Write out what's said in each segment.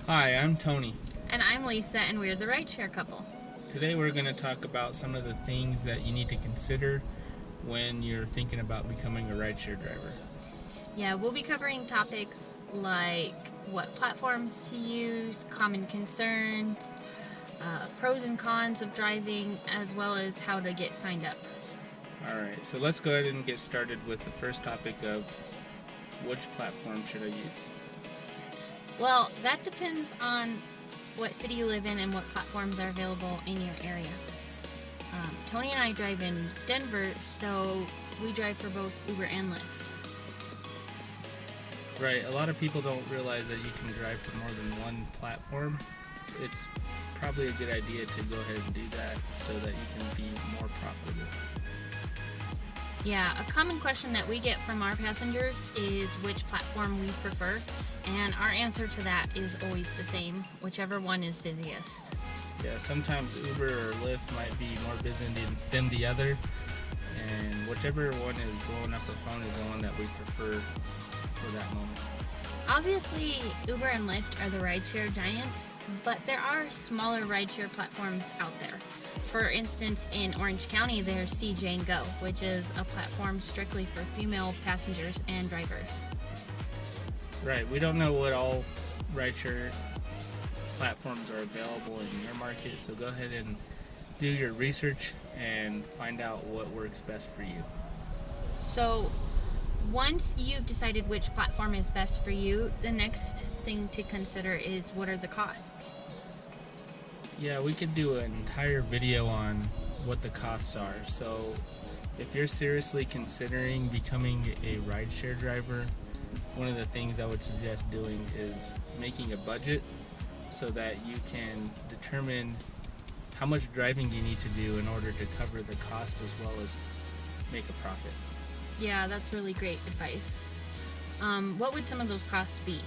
Hi, I'm Tony. And I'm Lisa, and we're the Rideshare couple. Today we're going to talk about some of the things that you need to consider when you're thinking about becoming a rideshare driver. Yeah, we'll be covering topics like what platforms to use, common concerns, pros and cons of driving, as well as how to get signed up. Alright, so let's go ahead and get started with the first topic of which platform should I use? Well, that depends on what city you live in and what platforms are available in your area. Tony and I drive in Denver, so we drive for both Uber and Lyft. Right, a lot of people don't realize that you can drive for more than one platform. It's probably a good idea to go ahead and do that so that you can be more profitable. Yeah, a common question that we get from our passengers is which platform we prefer, and our answer to that is always the same, whichever one is busiest. Yeah, sometimes Uber or Lyft might be more busy than the other, and whichever one is blowing up our phone is the one that we prefer for that moment. Obviously, Uber and Lyft are the rideshare giants, but there are smaller rideshare platforms out there. For instance, in Orange County, there's CJ & Go, which is a platform strictly for female passengers and drivers. Right, we don't know what all rideshare platforms are available in your market, so go ahead and do your research and find out what works best for you. So, once you've decided which platform is best for you, the next thing to consider is what are the costs. Yeah, we could do an entire video on what the costs are. So if you're seriously considering becoming a rideshare driver, one of the things I would suggest doing is making a budget so that you can determine how much driving you need to do in order to cover the cost as well as make a profit. Yeah, that's really great advice. What would some of those costs be?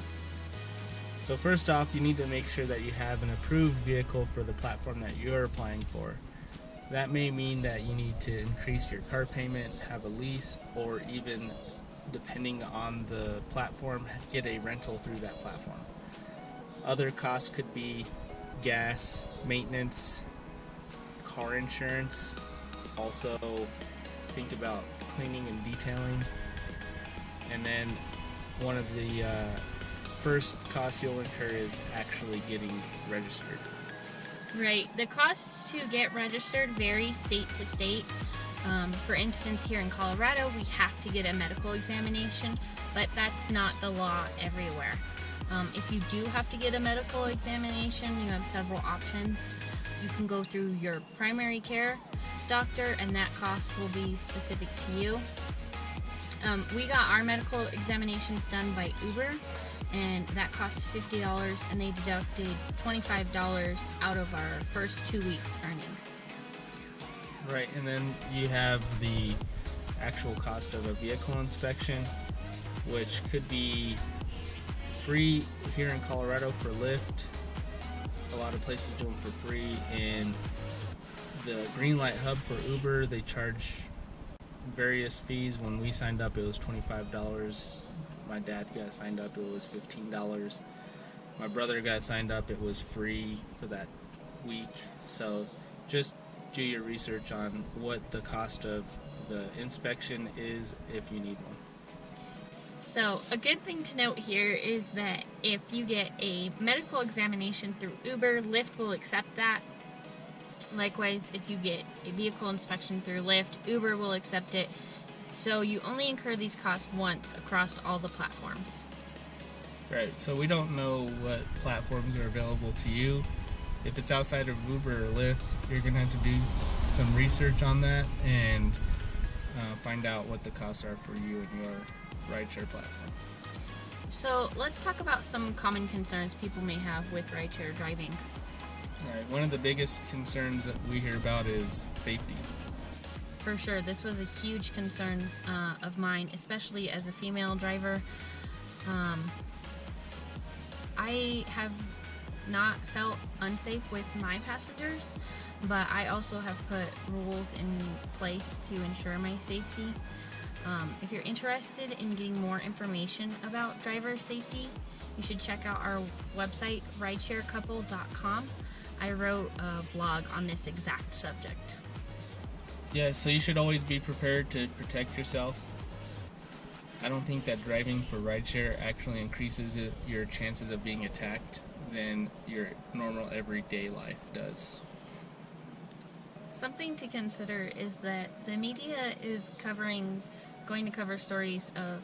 So first off, you need to make sure that you have an approved vehicle for the platform that you're applying for. That may mean that you need to increase your car payment, have a lease, or even, depending on the platform, get a rental through that platform. Other costs could be gas, maintenance, car insurance. Also, think about cleaning and detailing. And then one of the first cost you'll incur is actually getting registered. Right. The costs to get registered vary state to state. For instance, here in Colorado, we have to get a medical examination, but that's not the law everywhere. If you do have to get a medical examination, you have several options. You can go through your primary care doctor, and that cost will be specific to you. We got our medical examinations done by Uber, and that costs $50, and they deducted $25 out of our first 2 weeks' earnings. Right, and then you have the actual cost of a vehicle inspection, which could be free here in Colorado for Lyft. A lot of places do them for free. In the Greenlight Hub for Uber, they charge various fees. When we signed up, it was $25. My dad got signed up, it was $15. My brother got signed up, it was free for that week. So just do your research on what the cost of the inspection is if you need one. So, a good thing to note here is that if you get a medical examination through Uber, Lyft will accept that. Likewise, if you get a vehicle inspection through Lyft, Uber will accept it. So you only incur these costs once across all the platforms. Right, so we don't know what platforms are available to you. If it's outside of Uber or Lyft, you're going to have to do some research on that and find out what the costs are for you and your rideshare platform. So let's talk about some common concerns people may have with rideshare driving. All right, one of the biggest concerns that we hear about is safety. For sure, this was a huge concern of mine, especially as a female driver. I have not felt unsafe with my passengers, but I also have put rules in place to ensure my safety. If you're interested in getting more information about driver safety, you should check out our website, ridesharecouple.com. I wrote a blog on this exact subject. Yeah, so you should always be prepared to protect yourself. I don't think that driving for rideshare actually increases your chances of being attacked than your normal everyday life does. Something to consider is that the media is going to cover stories of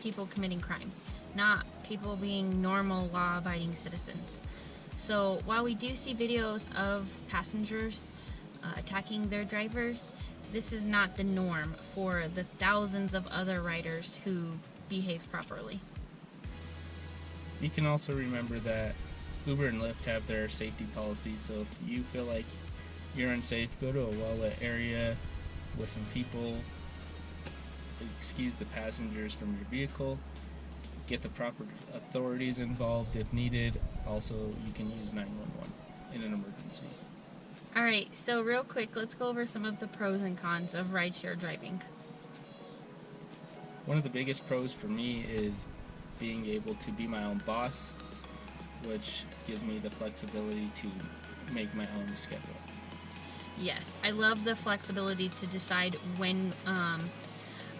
people committing crimes, not people being normal law-abiding citizens. So while we do see videos of passengers attacking their drivers, this is not the norm for the thousands of other riders who behave properly. You can also remember that Uber and Lyft have their safety policies, so if you feel like you're unsafe, go to a well-lit area with some people, excuse the passengers from your vehicle, get the proper authorities involved if needed. Also, you can use 911 in an emergency. Alright, so real quick, let's go over some of the pros and cons of rideshare driving. One of the biggest pros for me is being able to be my own boss, which gives me the flexibility to make my own schedule. Yes, I love the flexibility to decide when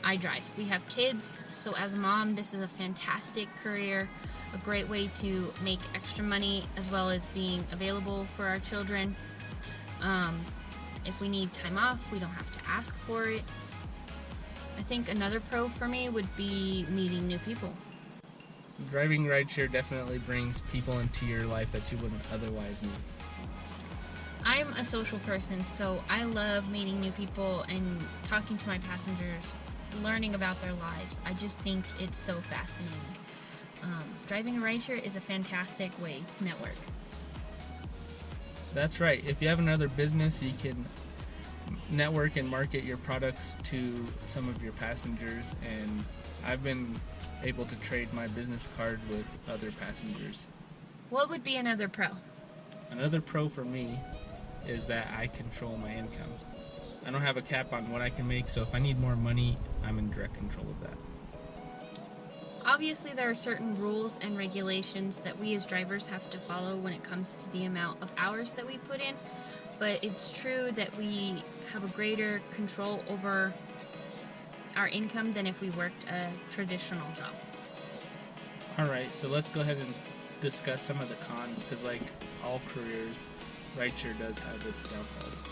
I drive. We have kids, so as a mom, this is a fantastic career, a great way to make extra money as well as being available for our children. If we need time off, we don't have to ask for it. I think another pro for me would be meeting new people. Driving rideshare definitely brings people into your life that you wouldn't otherwise meet. I'm a social person, so I love meeting new people and talking to my passengers, learning about their lives. I just think it's so fascinating. Driving a rideshare is a fantastic way to network. That's right. If you have another business, you can network and market your products to some of your passengers, and I've been able to trade my business card with other passengers. What would be another pro? Another pro for me is that I control my income. I don't have a cap on what I can make, so if I need more money, I'm in direct control of that. Obviously, there are certain rules and regulations that we as drivers have to follow when it comes to the amount of hours that we put in, but it's true that we have a greater control over our income than if we worked a traditional job. Alright, so let's go ahead and discuss some of the cons, because like all careers, rideshare does have its downfalls.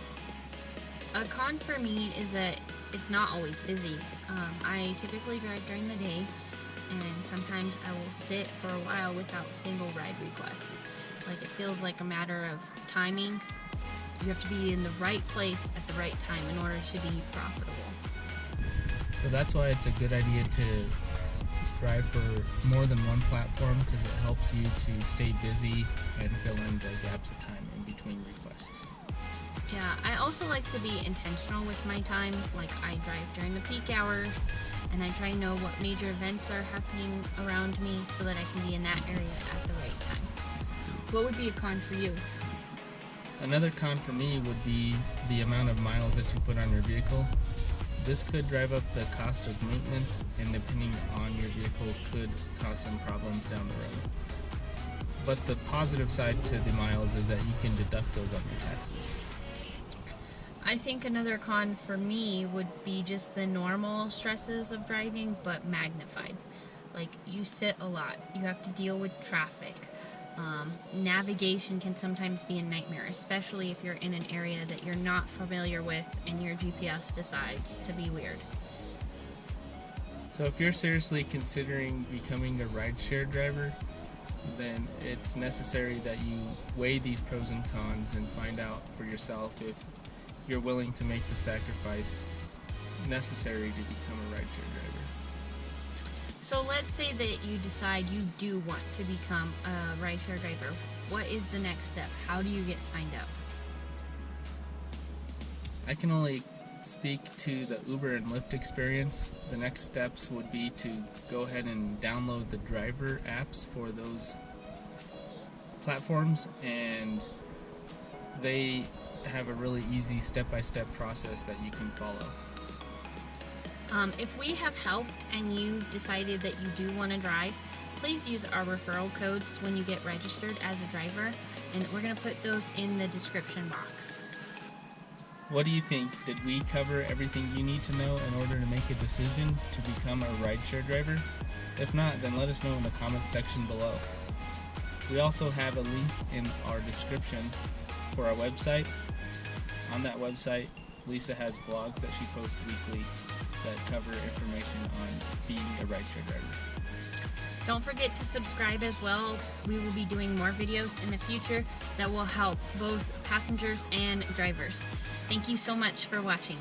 A con for me is that it's not always busy. I typically drive during the day, and sometimes I will sit for a while without a single ride request. Like, it feels like a matter of timing. You have to be in the right place at the right time in order to be profitable. So that's why it's a good idea to drive for more than one platform, because it helps you to stay busy and fill in the gaps of time in between requests. Yeah, I also like to be intentional with my time. Like, I drive during the peak hours, and I try to know what major events are happening around me so that I can be in that area at the right time. What would be a con for you? Another con for me would be the amount of miles that you put on your vehicle. This could drive up the cost of maintenance, and depending on your vehicle could cause some problems down the road. But the positive side to the miles is that you can deduct those on your taxes. I think another con for me would be just the normal stresses of driving, but magnified. Like, you sit a lot, you have to deal with traffic. Navigation can sometimes be a nightmare, especially if you're in an area that you're not familiar with and your GPS decides to be weird. So if you're seriously considering becoming a rideshare driver, then it's necessary that you weigh these pros and cons and find out for yourself if you're willing to make the sacrifice necessary to become a rideshare driver. So let's say that you decide you do want to become a rideshare driver. What is the next step? How do you get signed up? I can only speak to the Uber and Lyft experience. The next steps would be to go ahead and download the driver apps for those platforms, and they have a really easy step-by-step process that you can follow. If we have helped and you decided that you do want to drive, please use our referral codes when you get registered as a driver, and we're going to put those in the description box. What do you think? Did we cover everything you need to know in order to make a decision to become a rideshare driver? If not, then let us know in the comment section below. We also have a link in our description for our website. On that website, Lisa has blogs that she posts weekly that cover information on being a rideshare driver. Don't forget to subscribe as well. We will be doing more videos in the future that will help both passengers and drivers. Thank you so much for watching.